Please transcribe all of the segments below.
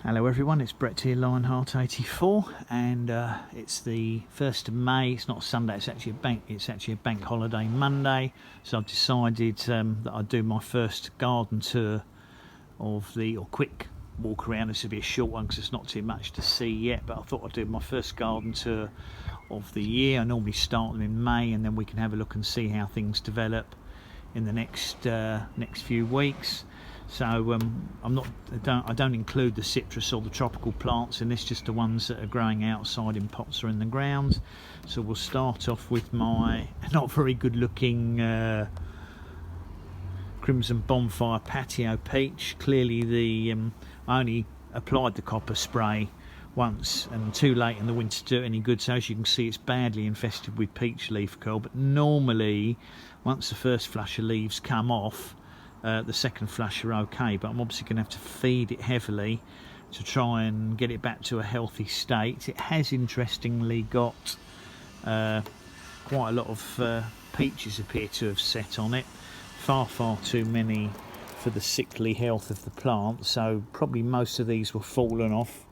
Hello everyone, it's Brett here, Lionheart84, and it's the 1st of May. It's not Sunday, it's actually a bank holiday Monday. So I've decided that I'd do my first garden tour or quick walk around. This will be a short one because it's not too much to see yet, but I thought I'd do my first garden tour of the year. I normally start them in May, and then we can have a look and see how things develop in the next few weeks. So I don't include the citrus or the tropical plants in this, just the ones that are growing outside in pots or in the ground. So we'll start off with my not very good looking Crimson Bonfire Patio Peach. Clearly I only applied the copper spray once and too late in the winter to do it any good, so as you can see it's badly infested with peach leaf curl. But normally once the first flush of leaves come off, the second flush are okay, but I'm obviously going to have to feed it heavily to try and get it back to a healthy state. It has interestingly got quite a lot of peaches appear to have set on it, far too many for the sickly health of the plant, so probably most of these will fall off,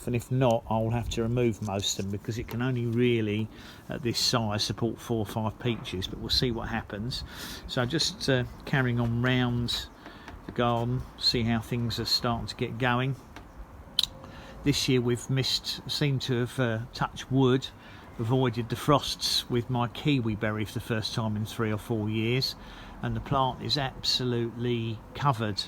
and if not, I'll have to remove most of them because it can only really at this size support 4 or 5 peaches, but we'll see what happens. So just carrying on round the garden, see how things are starting to get going. This year we've seem to have touched wood, avoided the frosts with my kiwi berry for the first time in 3 or 4 years, and the plant is absolutely covered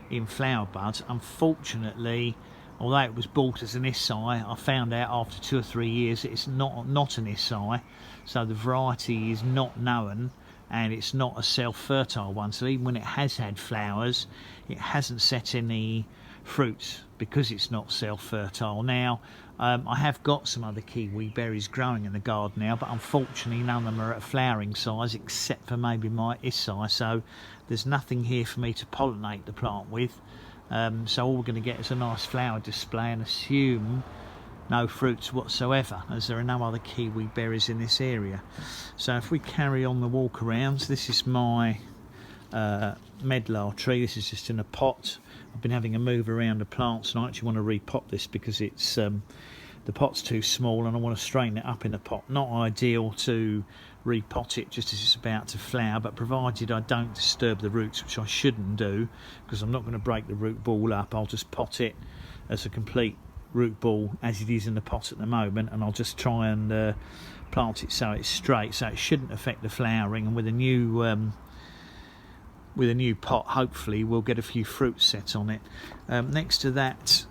in flower buds. Unfortunately, although it was bought as an Issai, I found out after 2 or 3 years it's not an Issai, so the variety is not known and it's not a self-fertile one. So even when it has had flowers, it hasn't set any fruits because it's not self-fertile. Now I have got some other kiwi berries growing in the garden now, but unfortunately none of them are at a flowering size except for maybe my Issai, so there's nothing here for me to pollinate the plant with. So all we're going to get is a nice flower display and assume no fruits whatsoever, as there are no other kiwi berries in this area. So if we carry on the walk around, this is my medlar tree. This is just in a pot. I've been having a move around the plants and I actually want to repot this because it's the pot's too small and I want to straighten it up in the pot. Not ideal to repot it just as it's about to flower, but provided I don't disturb the roots, which I shouldn't do because I'm not going to break the root ball up, I'll just pot it as a complete root ball as it is in the pot at the moment, and I'll just try and plant it so it's straight, so it shouldn't affect the flowering. And with a new pot hopefully we'll get a few fruits set on it. Next to that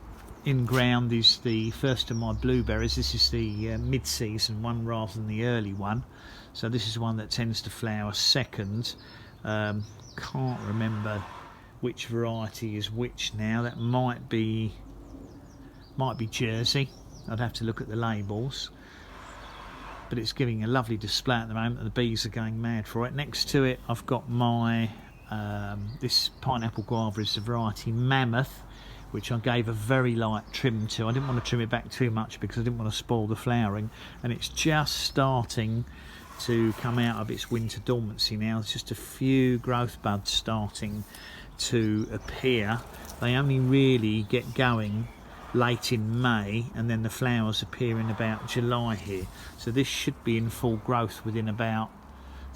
in ground is the first of my blueberries. This is the mid-season one rather than the early one, so this is one that tends to flower second. Can't remember which variety is which now. That might be Jersey. I'd have to look at the labels, but it's giving a lovely display at the moment and the bees are going mad for it. Next to it I've got my this pineapple guava is the variety Mammoth, which I gave a very light trim to. I didn't want to trim it back too much because I didn't want to spoil the flowering, and it's just starting to come out of its winter dormancy now. There's just a few growth buds starting to appear. They only really get going late in May, and then the flowers appear in about July here, so this should be in full growth within about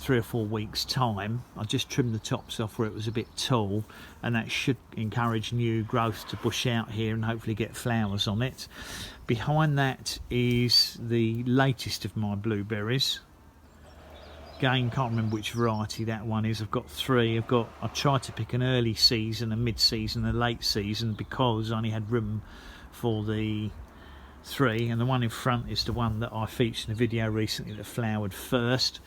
3 or 4 weeks time. I just trimmed the tops off where it was a bit tall, and that should encourage new growth to bush out here and hopefully get flowers on it. Behind that is the latest of my blueberries. Again, can't remember which variety that one is. I've got 3. I tried to pick an early season, a mid-season, a late season because I only had room for the 3, and the one in front is the one that I featured in a video recently that flowered first,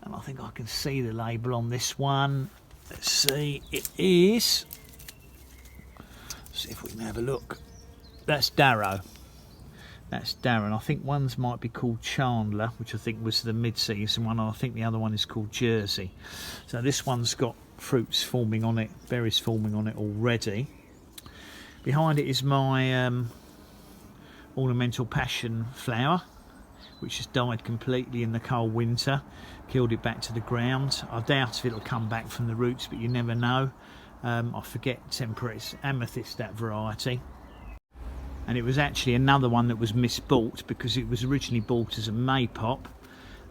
and I think I can see the label on this one. Let's see, it is, let's see if we can have a look. That's Darrow. That's Darrow. I think one's might be called Chandler, which I think was the mid-season one, and I think the other one is called Jersey. So this one's got fruits forming on it, berries forming on it already. Behind it is my ornamental passion flower, which has died completely in the cold winter, killed it back to the ground. I doubt if it'll come back from the roots, but you never know. I forget temperate, it's amethyst, that variety. and it was actually another one that was misbought because it was originally bought as a maypop.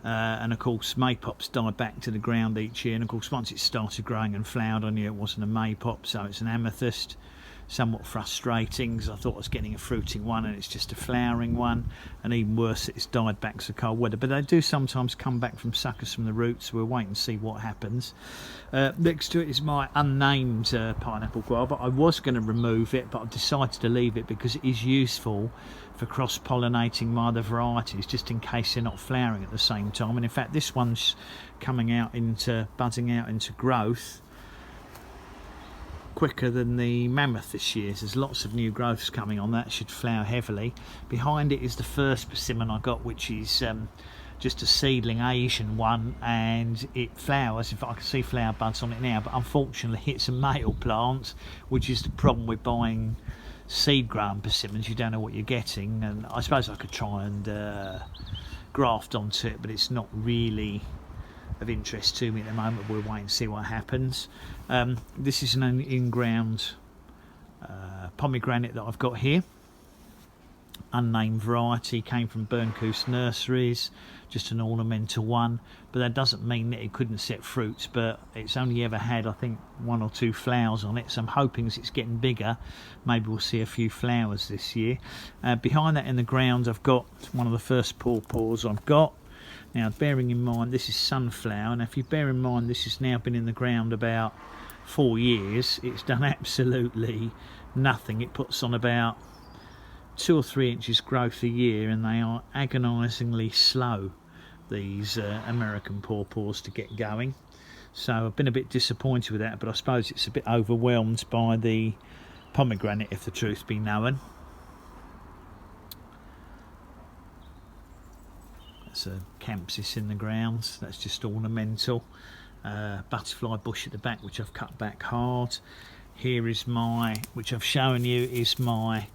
And of course maypops die back to the ground each year, and of course once it started growing and flowered I knew it wasn't a maypop, so it's an amethyst. Somewhat frustrating because I thought I was getting a fruiting one and it's just a flowering one, and even worse it's died back to cold weather. But they do sometimes come back from suckers from the roots, so we'll wait and see what happens. Next to it is my unnamed pineapple guava. I was going to remove it, but I've decided to leave it because it is useful for cross-pollinating my other varieties, just in case they're not flowering at the same time. And in fact this one's coming out into budding out into growth quicker than the mammoth this year. There's lots of new growths coming on that, should flower heavily. Behind it is the first persimmon I got, which is just a seedling Asian one, and it flowers. In fact, I can see flower buds on it now, but unfortunately it's a male plant, which is the problem with buying seed grown persimmons. You don't know what you're getting, and I suppose I could try and graft onto it, but it's not really of interest to me at the moment. We'll wait and see what happens. This is an in-ground pomegranate that I've got here, unnamed variety, came from Burncoos Nurseries, just an ornamental one, but that doesn't mean that it couldn't set fruits. But it's only ever had I think 1 or 2 flowers on it, so I'm hoping as it's getting bigger maybe we'll see a few flowers this year. Behind that in the ground I've got one of the first pawpaws I've got. Now, bearing in mind this is sunflower, and if you bear in mind this has now been in the ground about 4 years, it's done absolutely nothing. It puts on about 2 or 3 inches growth a year, and they are agonisingly slow, these American pawpaws, to get going. So I've been a bit disappointed with that, but I suppose it's a bit overwhelmed by the pomegranate, if the truth be known. That's a campsis in the grounds, that's just ornamental. Butterfly bush at the back, which I've cut back hard. Here is my, which I've shown you, is my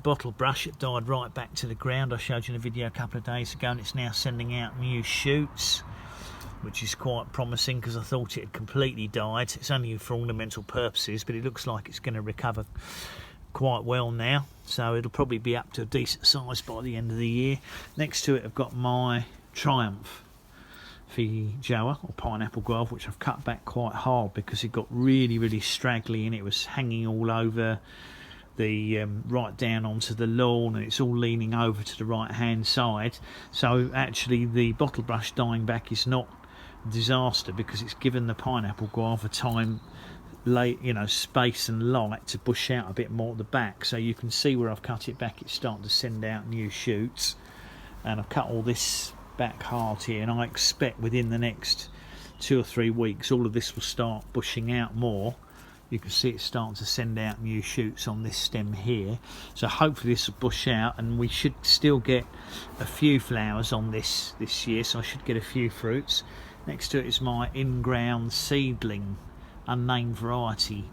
bottle brush. It died right back to the ground. I showed you in a video a couple of days ago, and it's now sending out new shoots, which is quite promising because I thought it had completely died. It's only for ornamental purposes, but it looks like it's going to recover quite well now, so it'll probably be up to a decent size by the end of the year. Next to it I've got my Triumph Feijoa, or pineapple guava, which I've cut back quite hard because it got really straggly and it was hanging all over the right down onto the lawn, and it's all leaning over to the right hand side. So actually the bottle brush dying back is not a disaster because it's given the pineapple guava time, space and light to bush out a bit more at the back. So you can see where I've cut it back, it's starting to send out new shoots, and I've cut all this back hard here, and I expect within the next 2 or 3 weeks all of this will start bushing out more. You can see it's starting to send out new shoots on this stem here, so hopefully this will bush out and we should still get a few flowers on this year, so I should get a few fruits. Next to it is my in-ground seedling unnamed variety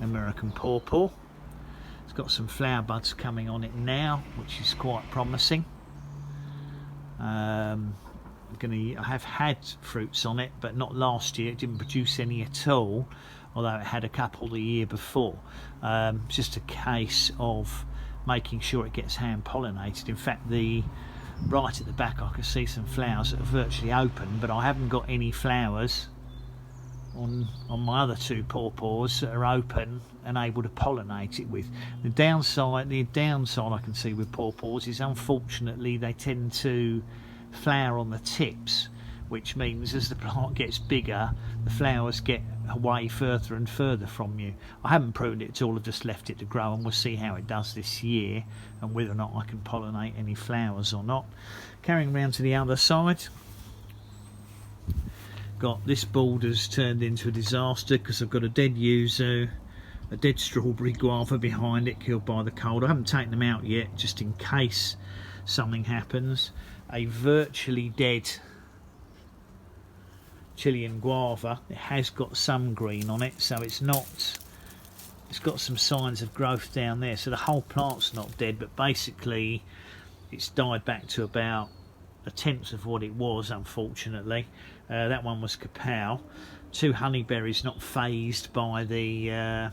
American pawpaw. It's got some flower buds coming on it now, which is quite promising. I have had fruits on it, but not last year. It didn't produce any at all, although it had a couple the year before. It's just a case of making sure it gets hand pollinated. In fact, right at the back I can see some flowers that are virtually open, but I haven't got any flowers on my other 2 pawpaws that are open and able to pollinate it with. The downside I can see with pawpaws is unfortunately they tend to flower on the tips, which means as the plant gets bigger the flowers get away further and further from you. I haven't pruned it at all, I've just left it to grow, and we'll see how it does this year and whether or not I can pollinate any flowers or not. Carrying around to the other side, got this border's turned into a disaster because I've got a dead yuzu, a dead strawberry guava behind it, killed by the cold. I haven't taken them out yet just in case something happens. A virtually dead Chilean guava. It has got some green on it, so it's got some signs of growth down there, so the whole plant's not dead, but basically it's died back to about 1/10 of what it was, unfortunately. That one was kapow. 2 honeyberries not phased by the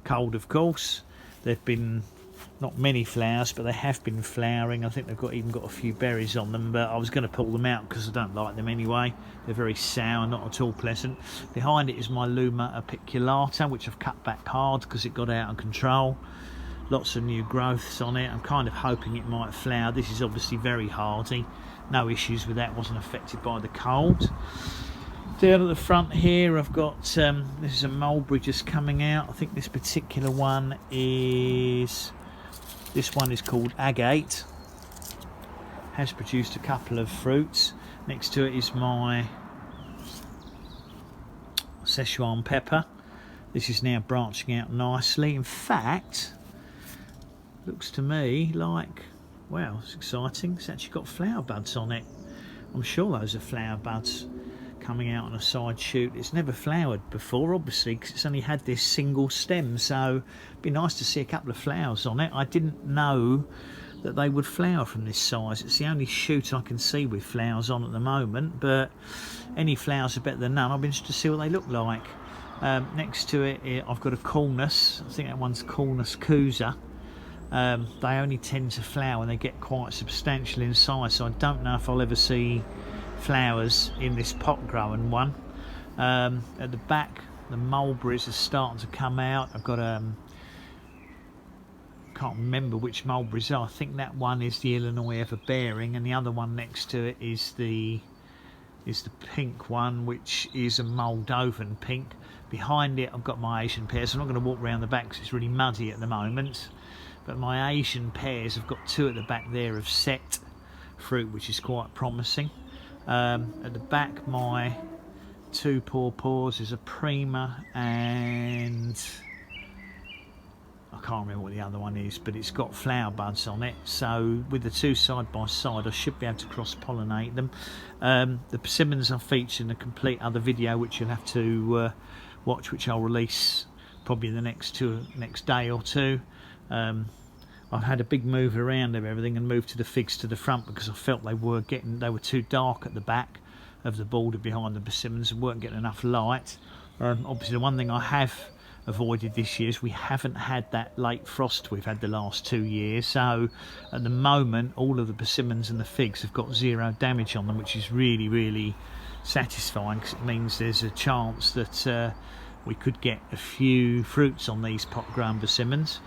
cold, of course. They've been not many flowers, but they have been flowering. I think they've even got a few berries on them, but I was going to pull them out because I don't like them anyway. They're very sour, not at all pleasant. Behind it is my Luma apiculata, which I've cut back hard because it got out of control. Lots of new growths on it. I'm kind of hoping it might flower. This is obviously very hardy. No issues with that, wasn't affected by the cold. Down at the front here I've got, this is a mulberry just coming out. I think this particular one is... This one is called Agate. Has produced a couple of fruits. Next to it is my Szechuan pepper. This is now branching out nicely. In fact, looks to me like, wow, it's exciting. It's actually got flower buds on it. I'm sure those are flower buds coming out on a side shoot. It's never flowered before, obviously, because it's only had this single stem, so it'd be nice to see a couple of flowers on it. I didn't know that they would flower from this size. It's the only shoot I can see with flowers on at the moment, but any flowers are better than none. I'll be interested to see what they look like. Next to it, I've got a Coolness. I think that one's Coolness Kusa. They only tend to flower when they get quite substantial in size, so I don't know if I'll ever see flowers in this pot growing one. At the back, the mulberries are starting to come out. I've got can't remember which mulberries are. I think that one is the Illinois Everbearing, and the other one next to it is the pink one, which is a Moldovan pink. Behind it I've got my Asian pears. I'm not going to walk around the back because it's really muddy at the moment, but my Asian pears, I've got two at the back there of set fruit, which is quite promising. At the back, my two pawpaws is a Prima, and I can't remember what the other one is, but it's got flower buds on it. So with the two side by side, I should be able to cross-pollinate them. The persimmons are featured in a complete other video, which you'll have to watch, which I'll release probably in the next day or two. I've had a big move around of everything and moved to the figs to the front because I felt they were too dark at the back of the border behind the persimmons and weren't getting enough light. Obviously the one thing I have avoided this year is we haven't had that late frost we've had the last 2 years, so at the moment all of the persimmons and the figs have got zero damage on them, which is really satisfying, because it means there's a chance that we could get a few fruits on these pot grown persimmons.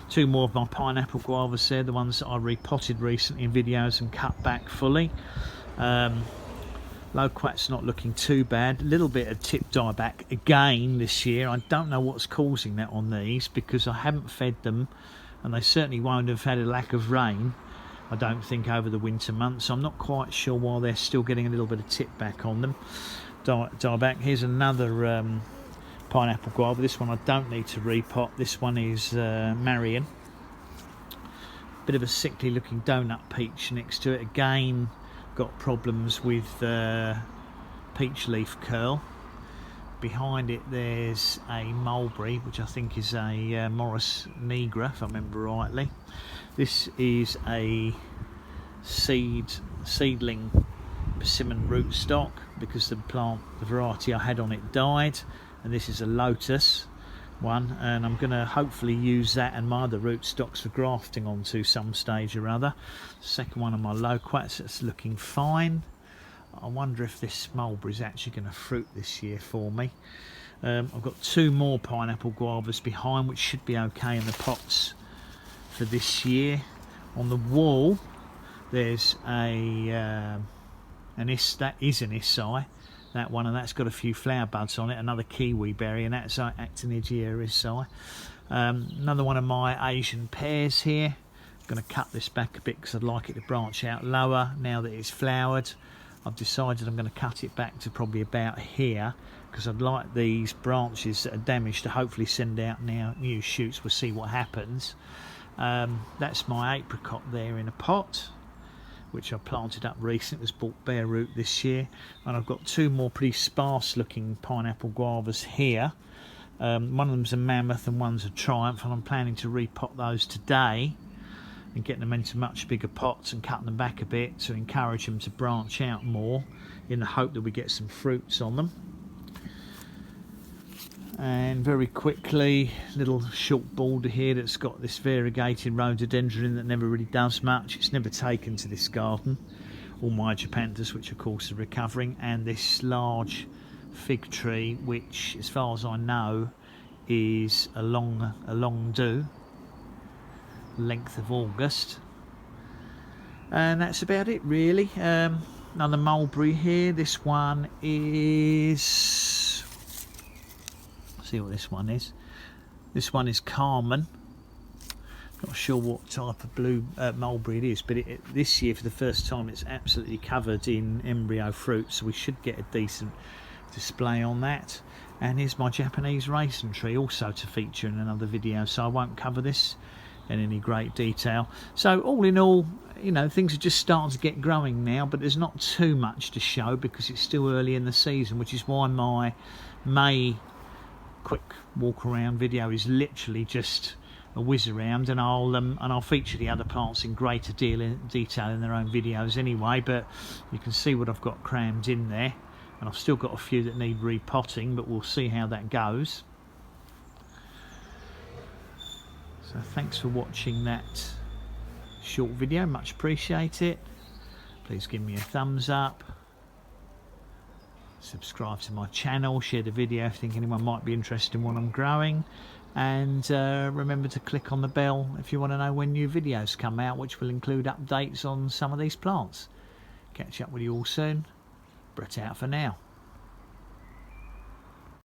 Two more of my pineapple guavas there, the ones that I repotted recently in videos and cut back fully. Loquat's not looking too bad. A little bit of tip dieback again this year. I don't know what's causing that on these, because I haven't fed them, and they certainly won't have had a lack of rain, I don't think, over the winter months. So I'm not quite sure why they're still getting a little bit of tip back on them. Dieback. Here's another pineapple guava. This one I don't need to repot. This one is Marion. Bit of a sickly looking donut peach next to it. Again, got problems with peach leaf curl. Behind it there's a mulberry, which I think is a Morris Nigra, if I remember rightly. This is a seedling persimmon rootstock, because the variety I had on it died, and this is a Lotus one, and I'm going to hopefully use that and my other rootstocks for grafting onto some stage or other. Second one of my loquats, that's looking fine. I wonder if this mulberry is actually going to fruit this year for me. I've got two more pineapple guavas behind, which should be okay in the pots for this year. On the wall there's that is an Issai, that one, and that's got a few flower buds on it. Another kiwi berry, and that's Actinidia Issai. Another one of my Asian pears here. I'm going to cut this back a bit because I'd like it to branch out lower now that it's flowered. I've decided I'm going to cut it back to probably about here, because I'd like these branches that are damaged to hopefully send out now new shoots. We'll see what happens. That's my apricot there in a pot, which I planted up recently. It was bought bare root this year. And I've got two more pretty sparse looking pineapple guavas here. One of them's a Mammoth and one's a Triumph, and I'm planning to repot those today and get them into much bigger pots and cut them back a bit to encourage them to branch out more, in the hope that we get some fruits on them. And very quickly, little short border here that's got this variegated rhododendron that never really does much. It's never taken to this garden. All my Japanthus, which of course are recovering, and this large fig tree, which as far as I know is a long due, length of August. And that's about it really. Another mulberry here. This one is, see what this one is. This one is Carmen. Not sure what type of blue mulberry it is, but this year for the first time it's absolutely covered in embryo fruit, so we should get a decent display on that. And here's my Japanese raisin tree, also to feature in another video, so I won't cover this in any great detail. So all in all, you know, things are just starting to get growing now, but there's not too much to show because it's still early in the season, which is why my May quick walk around video is literally just a whiz around, and I'll feature the other plants in greater detail in their own videos anyway. But you can see what I've got crammed in there, and I've still got a few that need repotting, but we'll see how that goes. So thanks for watching that short video, much appreciate it. Please give me a thumbs up, subscribe to my channel, share the video if you think anyone might be interested in what I'm growing, and remember to click on the bell if you want to know when new videos come out, which will include updates on some of these plants. Catch up with you all soon. Brett out for now.